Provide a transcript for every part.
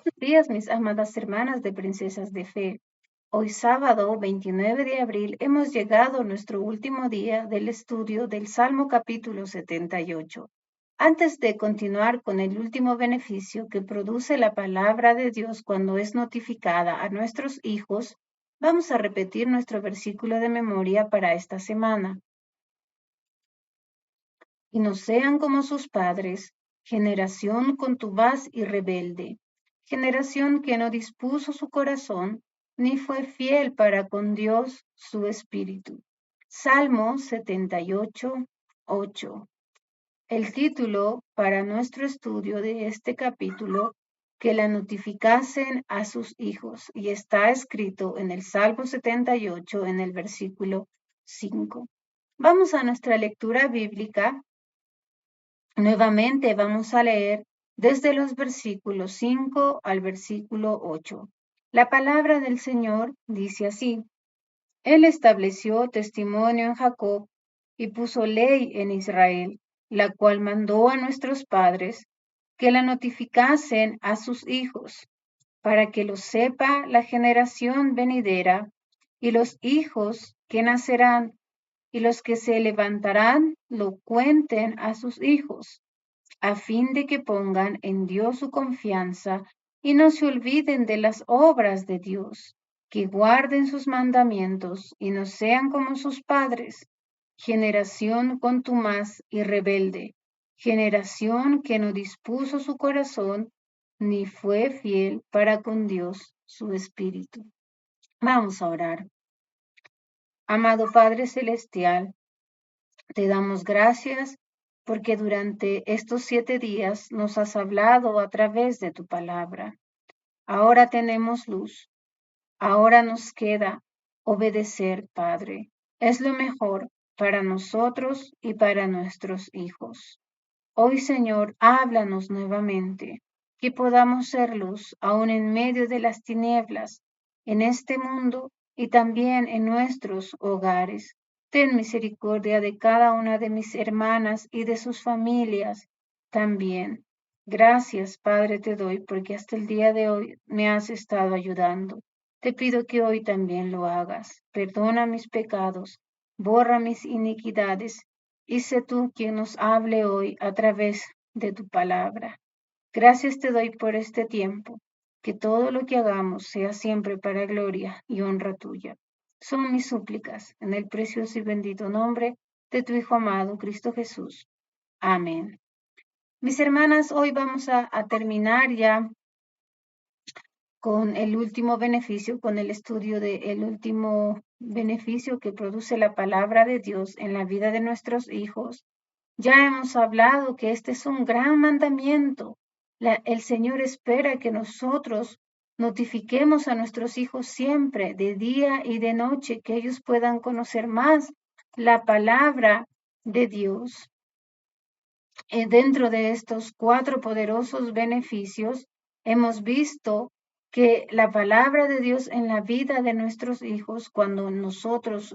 Buenos días, mis amadas hermanas de Princesas de Fe. Hoy sábado 29 de abril hemos llegado a nuestro último día del estudio del Salmo capítulo 78. Antes de continuar con el último beneficio que produce la palabra de Dios cuando es notificada a nuestros hijos, vamos a repetir nuestro versículo de memoria para esta semana. Y no sean como sus padres, generación contumaz y rebelde, generación que no dispuso su corazón, ni fue fiel para con Dios su espíritu. Salmo 78, 8. El título para nuestro estudio de este capítulo, que la notificasen a sus hijos, y está escrito en el Salmo 78, en el versículo 5. Vamos a nuestra lectura bíblica. Nuevamente vamos a leer desde los versículos 5 al versículo 8. La palabra del Señor dice así: Él estableció testimonio en Jacob y puso ley en Israel, la cual mandó a nuestros padres que la notificasen a sus hijos, para que lo sepa la generación venidera y los hijos que nacerán, y los que se levantarán lo cuenten a sus hijos, a fin de que pongan en Dios su confianza y no se olviden de las obras de Dios, que guarden sus mandamientos y no sean como sus padres, generación contumaz y rebelde, generación que no dispuso su corazón ni fue fiel para con Dios su espíritu. Vamos a orar. Amado Padre Celestial, te damos gracias porque durante estos 7 días nos has hablado a través de tu palabra. Ahora tenemos luz. Ahora nos queda obedecer, Padre. Es lo mejor para nosotros y para nuestros hijos. Hoy, Señor, háblanos nuevamente, que podamos ser luz aún en medio de las tinieblas, en este mundo y también en nuestros hogares. Ten misericordia de cada una de mis hermanas y de sus familias también. Gracias, Padre, te doy porque hasta el día de hoy me has estado ayudando. Te pido que hoy también lo hagas. Perdona mis pecados, borra mis iniquidades y sé tú quien nos hable hoy a través de tu palabra. Gracias te doy por este tiempo, que todo lo que hagamos sea siempre para gloria y honra tuya. Son mis súplicas en el precioso y bendito nombre de tu Hijo amado, Cristo Jesús. Amén. Mis hermanas, hoy vamos a terminar ya con el último beneficio, con el estudio del último beneficio que produce la palabra de Dios en la vida de nuestros hijos. Ya hemos hablado que este es un gran mandamiento. El Señor espera que nosotros notifiquemos a nuestros hijos siempre, de día y de noche, que ellos puedan conocer más la palabra de Dios. Dentro de estos 4 poderosos beneficios, hemos visto que la palabra de Dios en la vida de nuestros hijos, cuando nosotros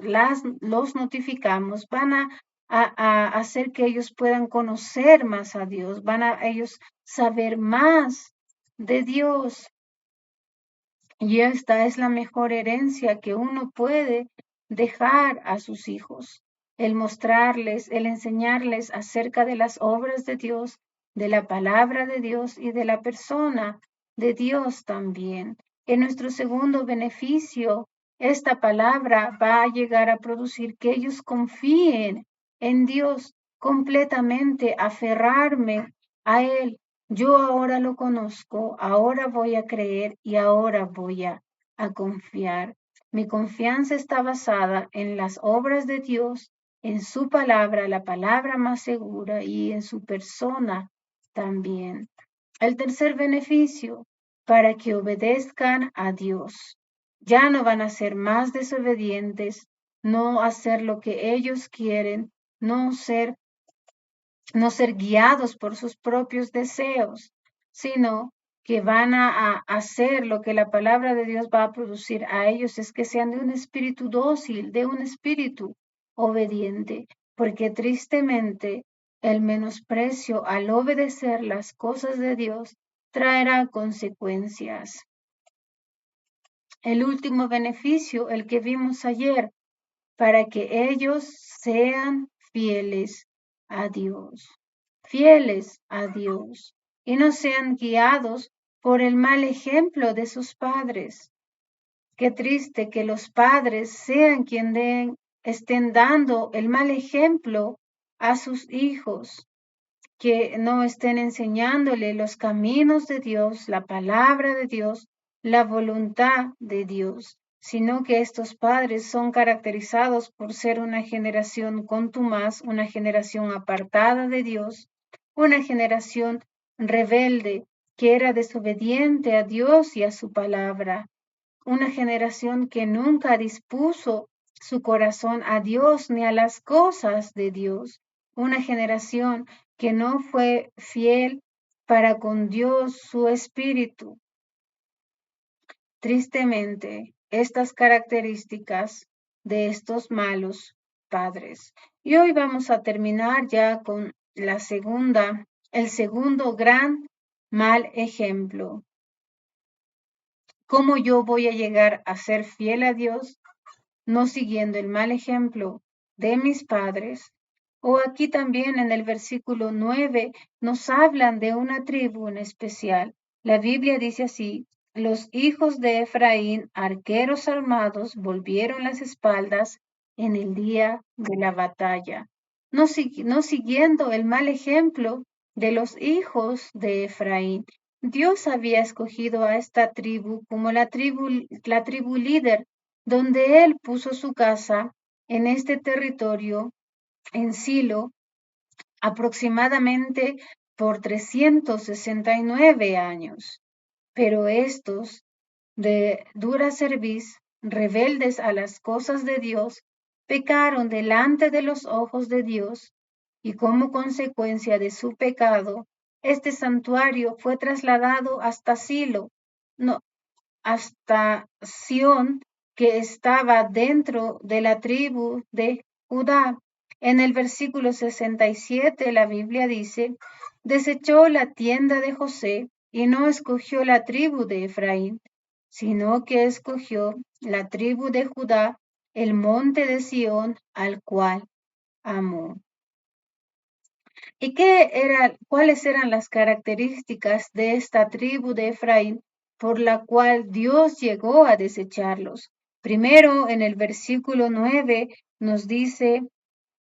los notificamos, van a hacer que ellos puedan conocer más a Dios, van a ellos saber más de Dios. Y esta es la mejor herencia que uno puede dejar a sus hijos, el mostrarles, el enseñarles acerca de las obras de Dios, de la palabra de Dios y de la persona de Dios también. En nuestro segundo beneficio, esta palabra va a llegar a producir que ellos confíen en Dios completamente, aferrarme a Él. Yo ahora lo conozco, ahora voy a creer y ahora voy a confiar. Mi confianza está basada en las obras de Dios, en su palabra, la palabra más segura, y en su persona también. El tercer beneficio, para que obedezcan a Dios. Ya no van a ser más desobedientes, no hacer lo que ellos quieren, no ser guiados por sus propios deseos, sino que van a hacer lo que la palabra de Dios va a producir a ellos, es que sean de un espíritu dócil, de un espíritu obediente, porque tristemente el menosprecio al obedecer las cosas de Dios traerá consecuencias. El último beneficio, el que vimos ayer, para que ellos sean fieles a Dios, y no sean guiados por el mal ejemplo de sus padres. Qué triste que los padres sean quienes estén dando el mal ejemplo a sus hijos, que no estén enseñándole los caminos de Dios, la palabra de Dios, la voluntad de Dios, sino que estos padres son caracterizados por ser una generación contumaz, una generación apartada de Dios, una generación rebelde que era desobediente a Dios y a su palabra, una generación que nunca dispuso su corazón a Dios ni a las cosas de Dios, una generación que no fue fiel para con Dios su espíritu. Tristemente, estas características de estos malos padres. Y hoy vamos a terminar ya con el segundo gran mal ejemplo. ¿Cómo yo voy a llegar a ser fiel a Dios? No siguiendo el mal ejemplo de mis padres. O aquí también en el versículo 9 nos hablan de una tribu en especial. La Biblia dice así: los hijos de Efraín, arqueros armados, volvieron las espaldas en el día de la batalla. No siguiendo el mal ejemplo de los hijos de Efraín. Dios había escogido a esta tribu como la tribu líder, donde él puso su casa en este territorio, en Silo, aproximadamente por 369 años. Pero estos, de dura cerviz, rebeldes a las cosas de Dios, pecaron delante de los ojos de Dios, y como consecuencia de su pecado, este santuario fue trasladado hasta Silo, no, hasta Sión, que estaba dentro de la tribu de Judá. En el versículo 67 la Biblia dice: desechó la tienda de José y no escogió la tribu de Efraín, sino que escogió la tribu de Judá, el monte de Sión, al cual amó. ¿Y cuáles eran las características de esta tribu de Efraín por la cual Dios llegó a desecharlos? Primero, en el versículo 9 nos dice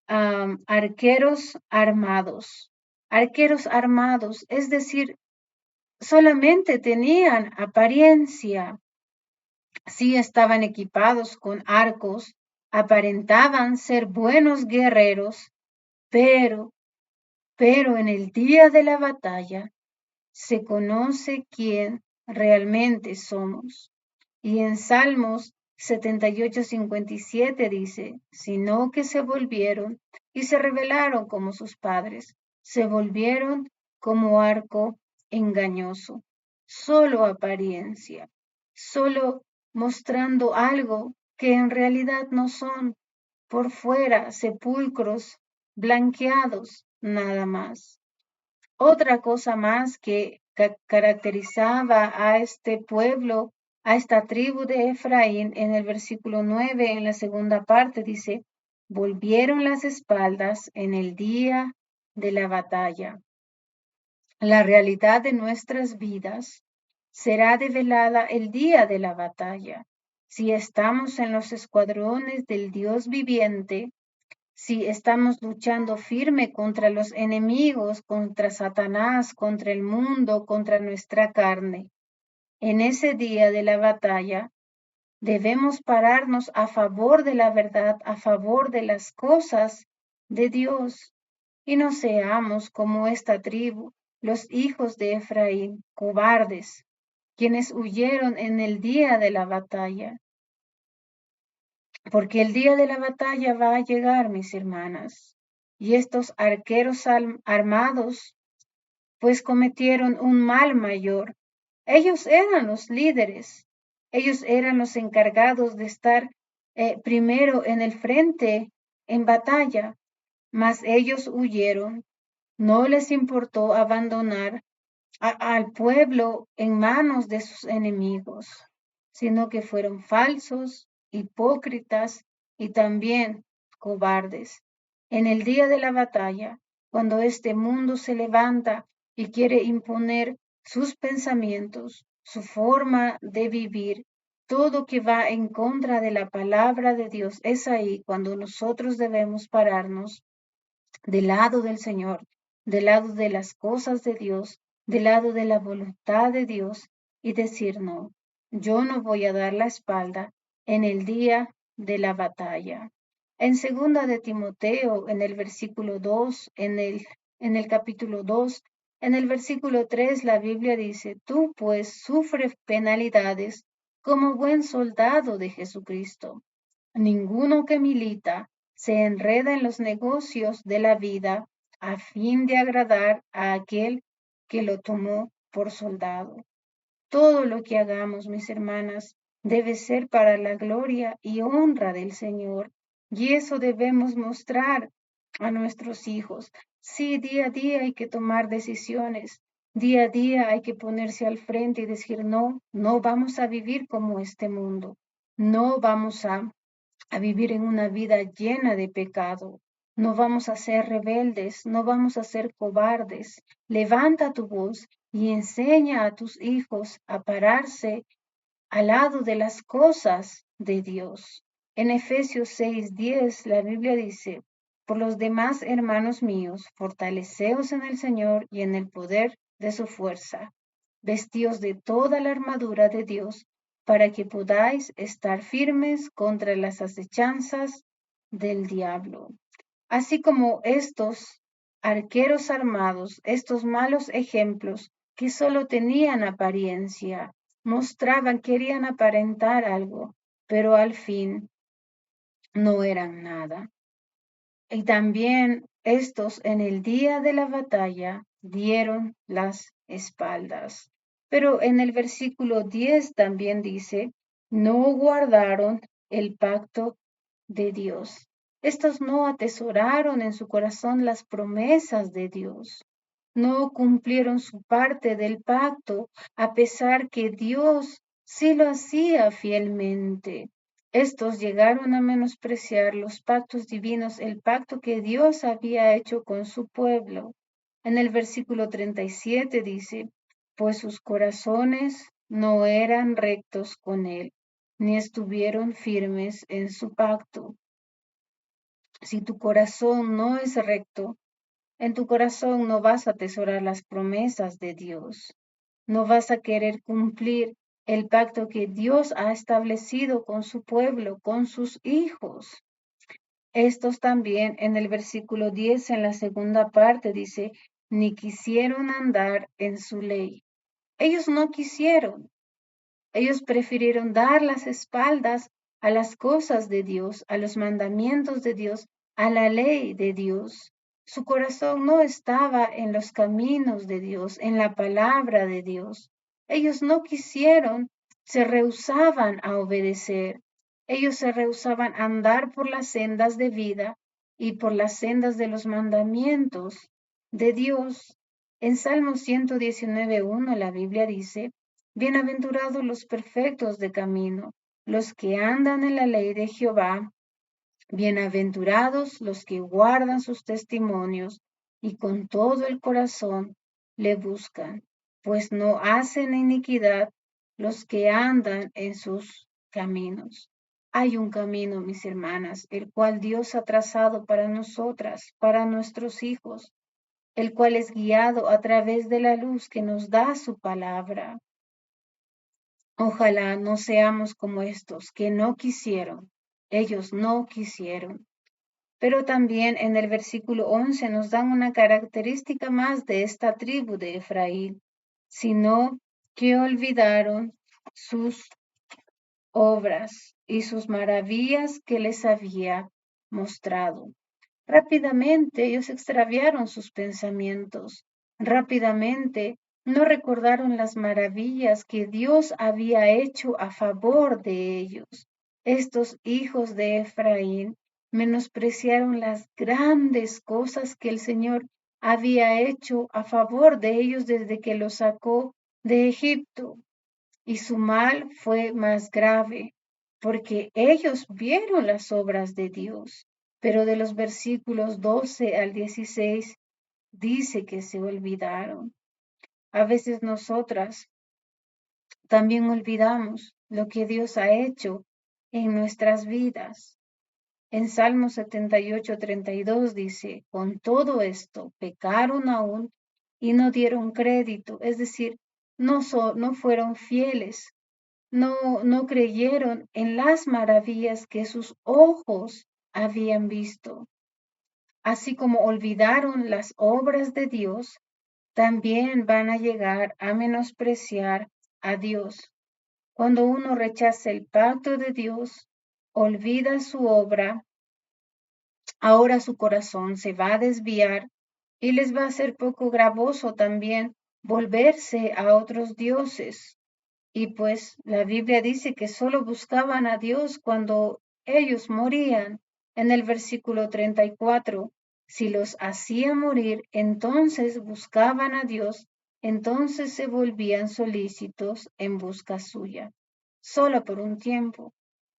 arqueros armados. Arqueros armados, es decir, solamente tenían apariencia. Sí estaban equipados con arcos, aparentaban ser buenos guerreros, pero en el día de la batalla se conoce quién realmente somos. Y en Salmos 78:57 dice: sino que se volvieron y se rebelaron como sus padres, se volvieron como arco engañoso, solo apariencia, solo mostrando algo que en realidad no son, por fuera sepulcros blanqueados, nada más. Otra cosa más que caracterizaba a este pueblo, a esta tribu de Efraín, en el versículo 9, en la segunda parte, dice: volvieron las espaldas en el día de la batalla. La realidad de nuestras vidas será develada el día de la batalla. Si estamos en los escuadrones del Dios viviente, si estamos luchando firme contra los enemigos, contra Satanás, contra el mundo, contra nuestra carne, en ese día de la batalla debemos pararnos a favor de la verdad, a favor de las cosas de Dios, y no seamos como esta tribu, los hijos de Efraín, cobardes, quienes huyeron en el día de la batalla. Porque el día de la batalla va a llegar, mis hermanas, y estos arqueros armados, pues cometieron un mal mayor. Ellos eran los líderes, ellos eran los encargados de estar primero en el frente en batalla, mas ellos huyeron, no les importó abandonar al pueblo en manos de sus enemigos, sino que fueron falsos, hipócritas y también cobardes. En el día de la batalla, cuando este mundo se levanta y quiere imponer sus pensamientos, su forma de vivir, todo que va en contra de la palabra de Dios, es ahí cuando nosotros debemos pararnos del lado del Señor, del lado de las cosas de Dios, del lado de la voluntad de Dios y decir, no, yo no voy a dar la espalda en el día de la batalla. En segunda de Timoteo, en el versículo 2, en el capítulo 2, en el versículo 3, la Biblia dice, tú pues sufres penalidades como buen soldado de Jesucristo. Ninguno que milita se enreda en los negocios de la vida a fin de agradar a aquel que lo tomó por soldado. Todo lo que hagamos, mis hermanas, debe ser para la gloria y honra del Señor. Y eso debemos mostrar a nuestros hijos. Sí, día a día hay que tomar decisiones. Día a día hay que ponerse al frente y decir, no, no vamos a vivir como este mundo. No vamos a vivir en una vida llena de pecado. No vamos a ser rebeldes, no vamos a ser cobardes. Levanta tu voz y enseña a tus hijos a pararse al lado de las cosas de Dios. En Efesios 6:10 la Biblia dice, por los demás hermanos míos, fortaleceos en el Señor y en el poder de su fuerza, vestíos de toda la armadura de Dios, para que podáis estar firmes contra las acechanzas del diablo. Así como estos arqueros armados, estos malos ejemplos que solo tenían apariencia, mostraban, querían aparentar algo, pero al fin no eran nada. Y también estos en el día de la batalla dieron las espaldas. Pero en el versículo 10 también dice, no guardaron el pacto de Dios. Estos no atesoraron en su corazón las promesas de Dios. No cumplieron su parte del pacto, a pesar que Dios sí lo hacía fielmente. Estos llegaron a menospreciar los pactos divinos, el pacto que Dios había hecho con su pueblo. En el versículo 37 dice, pues sus corazones no eran rectos con él, ni estuvieron firmes en su pacto. Si tu corazón no es recto, en tu corazón no vas a atesorar las promesas de Dios. No vas a querer cumplir el pacto que Dios ha establecido con su pueblo, con sus hijos. Estos también en el versículo 10, en la segunda parte, dice, ni quisieron andar en su ley. Ellos no quisieron. Ellos prefirieron dar las espaldas a las cosas de Dios, a los mandamientos de Dios, a la ley de Dios. Su corazón no estaba en los caminos de Dios, en la palabra de Dios. Ellos no quisieron, se rehusaban a obedecer. Ellos se rehusaban a andar por las sendas de vida y por las sendas de los mandamientos de Dios. En Salmo 119:1 la Biblia dice, bienaventurados los perfectos de camino, los que andan en la ley de Jehová. Bienaventurados los que guardan sus testimonios y con todo el corazón le buscan, pues no hacen iniquidad los que andan en sus caminos. Hay un camino, mis hermanas, el cual Dios ha trazado para nosotras, para nuestros hijos, el cual es guiado a través de la luz que nos da su palabra. Ojalá no seamos como estos que no quisieron, ellos no quisieron. Pero también en el versículo 11 nos dan una característica más de esta tribu de Efraín, sino que olvidaron sus obras y sus maravillas que les había mostrado. Rápidamente ellos extraviaron sus pensamientos. Rápidamente no recordaron las maravillas que Dios había hecho a favor de ellos. Estos hijos de Efraín menospreciaron las grandes cosas que el Señor había hecho a favor de ellos desde que los sacó de Egipto. Y su mal fue más grave, porque ellos vieron las obras de Dios. Pero de los versículos 12 al 16 dice que se olvidaron. A veces nosotras también olvidamos lo que Dios ha hecho en nuestras vidas. En Salmo 78:32 dice, con todo esto pecaron aún y no dieron crédito, es decir, no fueron fieles, no creyeron en las maravillas que sus ojos habían visto. Así como olvidaron las obras de Dios, también van a llegar a menospreciar a Dios. Cuando uno rechaza el pacto de Dios, olvida su obra, ahora su corazón se va a desviar y les va a ser poco gravoso también volverse a otros dioses. Y pues la Biblia dice que solo buscaban a Dios cuando ellos morían. En el versículo 34, si los hacía morir, entonces buscaban a Dios, entonces se volvían solícitos en busca suya, solo por un tiempo,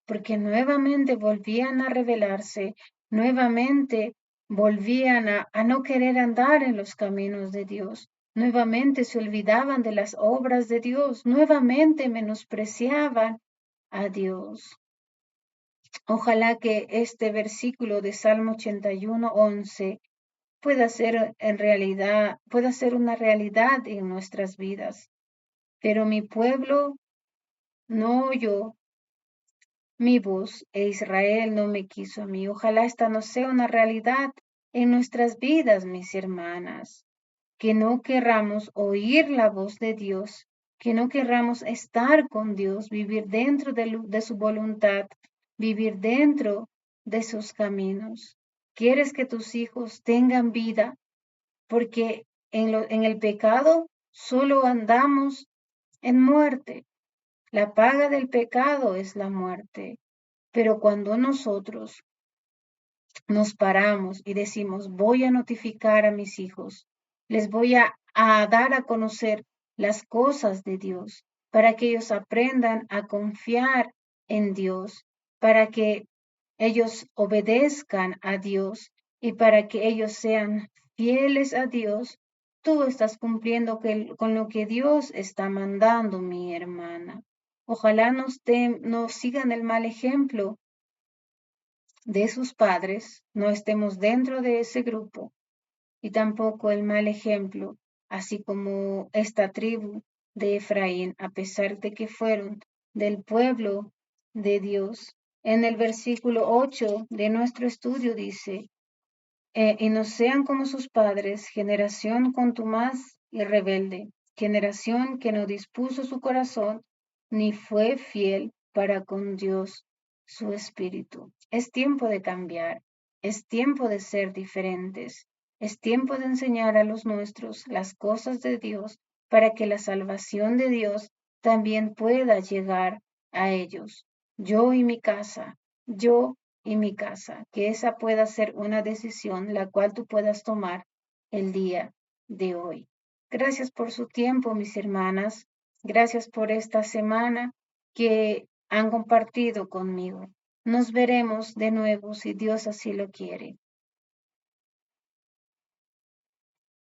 porque nuevamente volvían a rebelarse, nuevamente volvían a no querer andar en los caminos de Dios. Nuevamente se olvidaban de las obras de Dios, nuevamente menospreciaban a Dios. Ojalá que este versículo de Salmo 81:11 pueda ser una realidad en nuestras vidas. Pero mi pueblo no oyó mi voz e Israel no me quiso a mí. Ojalá esta no sea una realidad en nuestras vidas, mis hermanas. Que no querramos oír la voz de Dios, que no querramos estar con Dios, vivir dentro de su voluntad, vivir dentro de sus caminos. ¿Quieres que tus hijos tengan vida? Porque en el pecado solo andamos en muerte. La paga del pecado es la muerte. Pero cuando nosotros nos paramos y decimos, voy a notificar a mis hijos, les voy a dar a conocer las cosas de Dios, para que ellos aprendan a confiar en Dios, para que ellos obedezcan a Dios y para que ellos sean fieles a Dios, tú estás cumpliendo con lo que Dios está mandando, mi hermana. Ojalá nos sigan el mal ejemplo de sus padres, no estemos dentro de ese grupo y tampoco el mal ejemplo, así como esta tribu de Efraín, a pesar de que fueron del pueblo de Dios. En el versículo 8 de nuestro estudio dice, y no sean como sus padres, generación contumaz y rebelde, generación que no dispuso su corazón ni fue fiel para con Dios su espíritu. Es tiempo de cambiar, es tiempo de ser diferentes, es tiempo de enseñar a los nuestros las cosas de Dios para que la salvación de Dios también pueda llegar a ellos. Yo y mi casa, yo y mi casa, que esa pueda ser una decisión la cual tú puedas tomar el día de hoy. Gracias por su tiempo, mis hermanas. Gracias por esta semana que han compartido conmigo. Nos veremos de nuevo si Dios así lo quiere.